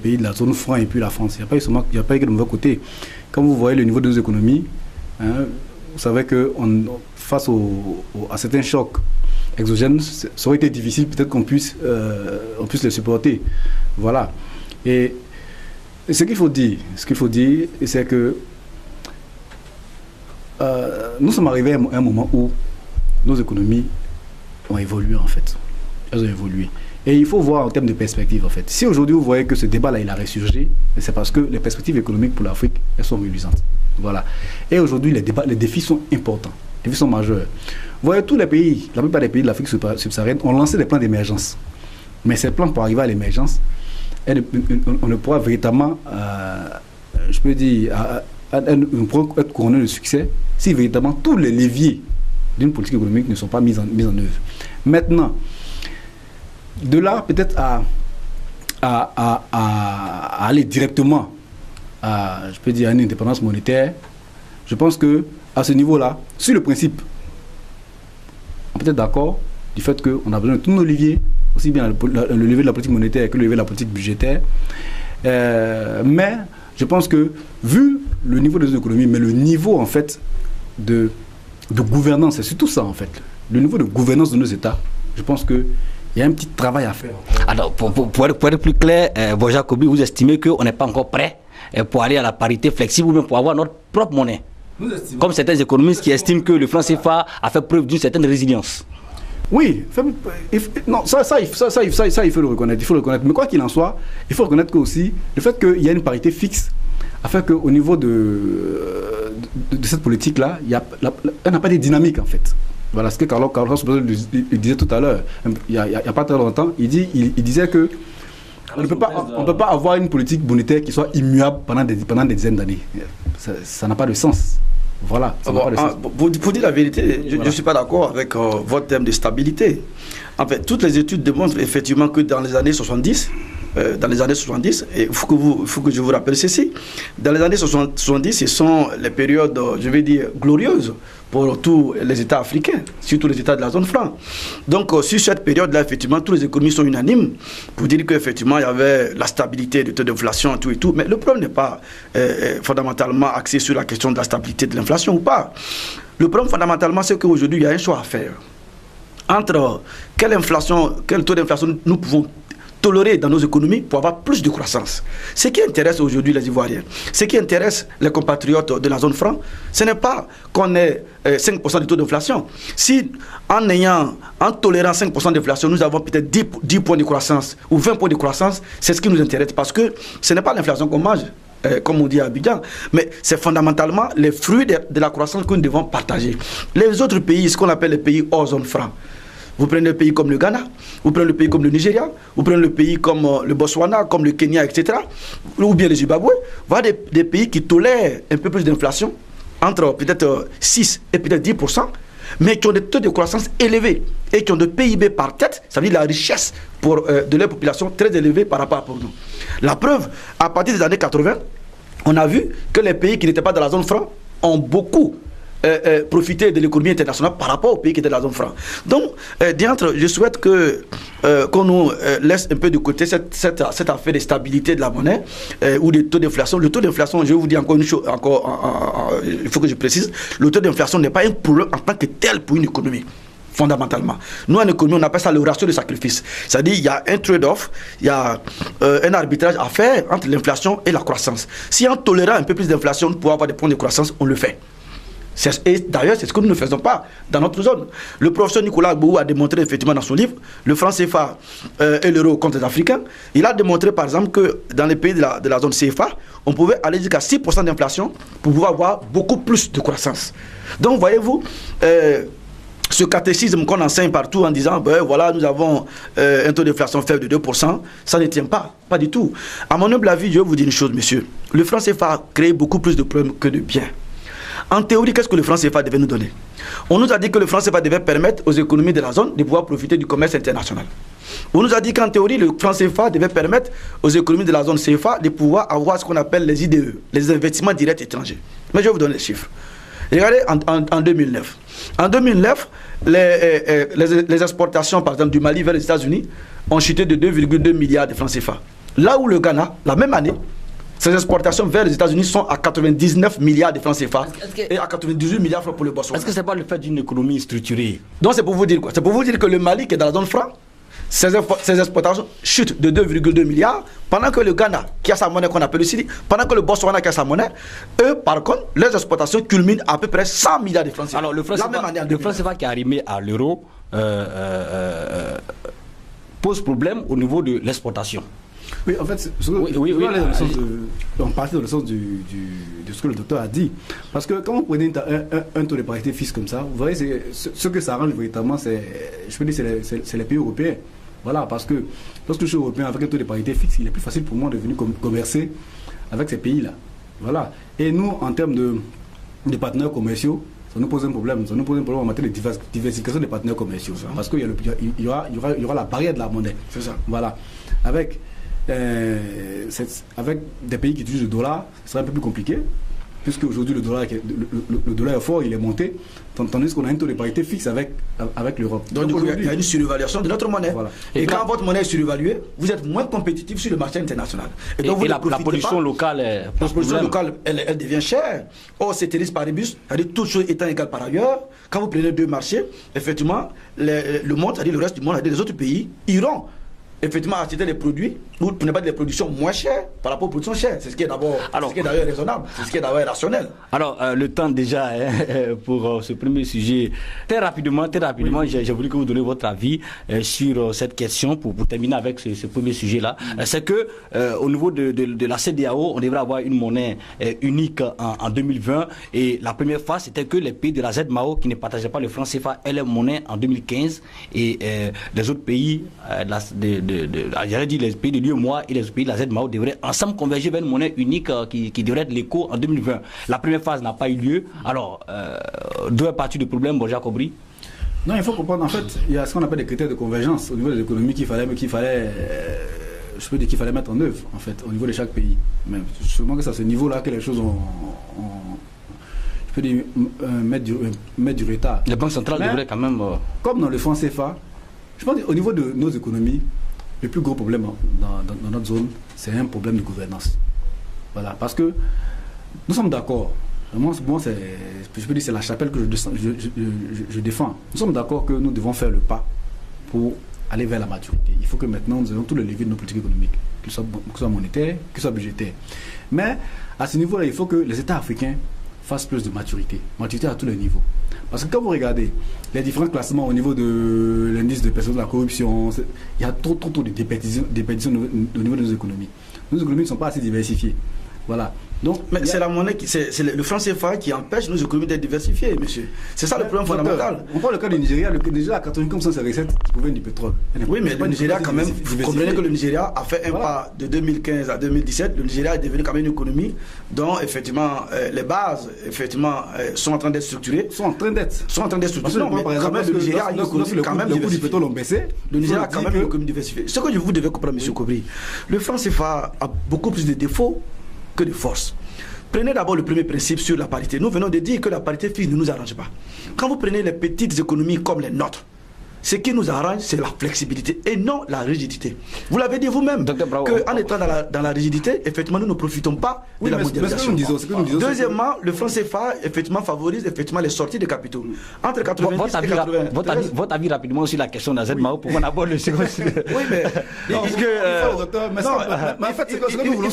pays de la zone franc et puis la France. Il n'y a pas eu de mauvais côté. Quand vous voyez le niveau de nos économies, hein, vous savez que face à certains chocs exogènes, ça aurait été difficile peut-être qu'on puisse les supporter. Voilà. Et ce qu'il faut dire, c'est que nous sommes arrivés à un moment où nos économies ont évolué en fait. Elles ont évolué. Et il faut voir en termes de perspectives en fait. Si aujourd'hui vous voyez que ce débat-là il a ressurgi, c'est parce que les perspectives économiques pour l'Afrique, elles sont reluisantes. Voilà. Et aujourd'hui les défis sont importants, les défis sont majeurs. Vous voyez tous les pays, la plupart des pays de l'Afrique subsaharienne ont lancé des plans d'émergence. Mais ces plans pour arriver à l'émergence, on ne pourra véritablement, je peux dire, ne pourra être couronné de succès si véritablement tous les leviers d'une politique économique ne sont pas mis en œuvre. Maintenant, de là peut-être à aller directement je peux dire à une indépendance monétaire, je pense que à ce niveau-là, sur le principe, on peut être d'accord du fait qu'on a besoin de tous nos leviers, aussi bien le levier de la politique monétaire que le levier de la politique budgétaire. Mais je pense que vu le niveau de nos économies, mais le niveau en fait de gouvernance, c'est surtout ça en fait, le niveau de gouvernance de nos États, je pense que il y a un petit travail à faire. Alors, pour être plus clair, Jacobi, vous estimez qu'on n'est pas encore prêt pour aller à la parité flexible ou même pour avoir notre propre monnaie? Comme certains économistes qui estiment que le franc CFA a fait preuve d'une certaine résilience. Oui, non, ça, il faut le reconnaître. Mais quoi qu'il en soit, il faut reconnaître que aussi le fait qu'il y a une parité fixe a fait qu'au niveau de cette politique-là, elle n'a pas de dynamique en fait. Voilà ce que Carlos il disait tout à l'heure, il n'y a pas très longtemps. Il disait que on ne peut pas avoir une politique monétaire qui soit immuable pendant des dizaines d'années. Ça n'a pas de sens. Voilà. Pour dire la vérité, je ne suis pas d'accord avec votre terme de stabilité. En fait, toutes les études démontrent effectivement que dans les années 70, il faut que je vous rappelle ceci, dans les années 70, ce sont les périodes, je vais dire, glorieuses pour tous les États africains, surtout les États de la zone franc. Donc, sur cette période-là, effectivement, tous les économies sont unanimes pour dire qu'effectivement, il y avait la stabilité du taux d'inflation, tout et tout. Mais le problème n'est pas fondamentalement axé sur la question de la stabilité de l'inflation ou pas. Le problème, fondamentalement, c'est qu'aujourd'hui, il y a un choix à faire entre quel taux d'inflation nous pouvons tolérer dans nos économies pour avoir plus de croissance. Ce qui intéresse aujourd'hui les Ivoiriens, ce qui intéresse les compatriotes de la zone franc, ce n'est pas qu'on ait 5% de taux d'inflation. Si en tolérant 5% d'inflation, nous avons peut-être 10 points de croissance ou 20 points de croissance, c'est ce qui nous intéresse parce que ce n'est pas l'inflation qu'on mange, comme on dit à Abidjan, mais c'est fondamentalement les fruits de la croissance que nous devons partager. Les autres pays, ce qu'on appelle les pays hors zone franc, vous prenez le pays comme le Ghana, vous prenez le pays comme le Nigeria, vous prenez le pays comme le Botswana, comme le Kenya, etc., ou bien le Zimbabwe, voilà des pays qui tolèrent un peu plus d'inflation, entre peut-être 6 et peut-être 10%, mais qui ont des taux de croissance élevés et qui ont de PIB par tête, ça veut dire la richesse de leur population très élevée par rapport à nous. La preuve, à partir des années 80, on a vu que les pays qui n'étaient pas dans la zone franc ont beaucoup profiter de l'économie internationale par rapport aux pays qui étaient dans la zone franc. Donc, diantre, je souhaite qu'on nous laisse un peu de côté cette affaire de stabilité de la monnaie ou des taux d'inflation. Le taux d'inflation, je vais vous dire encore une chose, il faut que je précise, le taux d'inflation n'est pas un problème en tant que tel pour une économie. Fondamentalement. Nous, en économie, on appelle ça le ratio de sacrifice. C'est-à-dire qu'il y a un trade-off, il y a un arbitrage à faire entre l'inflation et la croissance. Si en tolérant un peu plus d'inflation, nous pouvons avoir des points de croissance, on le fait. Et d'ailleurs, c'est ce que nous ne faisons pas dans notre zone. Le professeur Nicolas Gbou a démontré effectivement dans son livre, le franc CFA et l'euro contre les Africains, il a démontré par exemple que dans les pays de la zone CFA, on pouvait aller jusqu'à 6% d'inflation pour pouvoir avoir beaucoup plus de croissance. Donc, voyez-vous, ce catéchisme qu'on enseigne partout en disant, ben voilà, nous avons un taux d'inflation faible de 2%, ça ne tient pas, pas du tout. À mon humble avis, je vais vous dire une chose, monsieur. Le franc CFA a créé beaucoup plus de problèmes que de biens. En théorie, qu'est-ce que le franc CFA devait nous donner? On nous a dit que le franc CFA devait permettre aux économies de la zone de pouvoir profiter du commerce international. On nous a dit qu'en théorie, le franc CFA devait permettre aux économies de la zone CFA de pouvoir avoir ce qu'on appelle les IDE, les investissements directs étrangers. Mais je vais vous donner les chiffres. Regardez en 2009. En 2009, les exportations, par exemple, du Mali vers les États-Unis ont chuté de 2,2 milliards de francs CFA. Là où le Ghana, la même année, ses exportations vers les États-Unis sont à 99 milliards de francs CFA et à 98 milliards de francs pour le Botswana. Est-ce que ce n'est pas le fait d'une économie structurée? Donc c'est pour vous dire quoi? C'est pour vous dire que le Mali qui est dans la zone franc, ses exportations chutent de 2,2 milliards, pendant que le Ghana, qui a sa monnaie qu'on appelle le Cedi, pendant que le Botswana qui a sa monnaie, eux, par contre, leurs exportations culminent à peu près 100 milliards de francs CFA. Alors, le franc CFA qui est arrivé à l'euro pose problème au niveau de l'exportation. Oui, en fait, on partit dans le sens de ce que le docteur a dit. Parce que quand vous prenez un taux de parité fixe comme ça, vous voyez, ce que ça arrange véritablement, je peux dire, c'est les pays européens. Voilà, parce que lorsque je suis européen avec un taux de parité fixe, il est plus facile pour moi de venir commercer avec ces pays-là. Voilà. Et nous, en termes de partenaires commerciaux, ça nous pose un problème. Ça nous pose un problème en matière de diversification des partenaires commerciaux. Parce qu'il y aura la barrière de la monnaie. C'est ça. Voilà. Avec des pays qui utilisent le dollar, ce sera un peu plus compliqué, puisque aujourd'hui le dollar est fort, il est monté, tandis qu'on a un taux de parité fixe avec l'Europe. Donc il y a une surévaluation de notre monnaie. Voilà. Et quand votre monnaie est surévaluée, vous êtes moins compétitif sur le marché international. Et donc la production locale, elle devient chère. Or, c'est paribus, c'est-à-dire toutes choses étant égales par ailleurs, quand vous prenez deux marchés, effectivement, le monde, c'est-à-dire le reste du monde, c'est-à-dire les autres pays, iront effectivement acheter des produits ou ne pas des productions moins chères par rapport aux productions chères. C'est ce qui est d'abord raisonnable, c'est ce qui est d'abord rationnel. Alors, le temps déjà pour ce premier sujet. Très rapidement, oui. J'ai voulu que vous donniez votre avis sur cette question pour terminer avec ce premier sujet-là. C'est que au niveau de la CEDEAO, on devrait avoir une monnaie unique en 2020 et la première phase, c'était que les pays de la ZMAO qui ne partageaient pas le franc CFA aient leur monnaie en 2015 et les autres pays j'allais dire les pays de l'UEMOA et les pays de la ZMAO devraient ensemble converger vers une monnaie unique qui devrait être l'éco en 2020. La première phase n'a pas eu lieu. Alors, d'où est parti le problème, Borja Kobri? Non, il faut comprendre, en fait, il y a ce qu'on appelle des critères de convergence au niveau de l'économie qu'il fallait mettre en œuvre, en fait, au niveau de chaque pays. Mais sûrement que c'est à ce niveau-là que les choses je peux dire, mettre du retard. Les banques centrales devraient quand même... Comme dans le franc CFA, je pense qu'au niveau de nos économies, le plus gros problème dans notre zone, c'est un problème de gouvernance. Voilà, parce que nous sommes d'accord. Moi, je peux dire c'est la chapelle que je défends. Nous sommes d'accord que nous devons faire le pas pour aller vers la maturité. Il faut que maintenant nous ayons tous les leviers de nos politiques économiques, qu'ils soient monétaires, qu'ils soient budgétaires. Mais à ce niveau-là, il faut que les États africains fassent plus de maturité à tous les niveaux. Parce que quand vous regardez les différents classements au niveau de l'indice de perception de la corruption, il y a trop de déperdition au niveau de nos économies. Nos économies ne sont pas assez diversifiées. Voilà. Donc, mais c'est la monnaie, c'est le franc CFA qui empêche nos économies d'être diversifiées, monsieur. C'est ça le problème fondamental. On prend le cas du Nigeria. Le Nigeria a 80% de ses recettes proviennent du pétrole. Oui, mais le Nigeria, quand même, vous comprenez que le Nigeria a fait un pas de 2015 à 2017. Le Nigeria est devenu quand même une économie dont, effectivement, les bases, effectivement, sont en train d'être structurées. Sont en train d'être structurées. Non, mais par exemple, le Nigeria a une économie quand même diversifiée. Les coûts du pétrole ont baissé. Le Nigeria a quand même une économie diversifiée. Ce que vous devez comprendre, monsieur Kobri, le franc CFA a beaucoup plus de défauts que de force. Prenez d'abord le premier principe sur la parité. Nous venons de dire que la parité fixe ne nous arrange pas. Quand vous prenez les petites économies comme les nôtres, ce qui nous arrange, c'est la flexibilité et non la rigidité. Vous l'avez dit vous-même, qu'en étant dans la rigidité, effectivement, nous ne profitons pas de la mondialisation. Deuxièmement, le franc CFA, effectivement, favorise effectivement les sorties de capitaux. Entre 90 et 80. Votre avis rapidement sur la question de la ZMAO pour qu'on aborde le second sujet. Oui, mais... En fait, c'est que nous voulons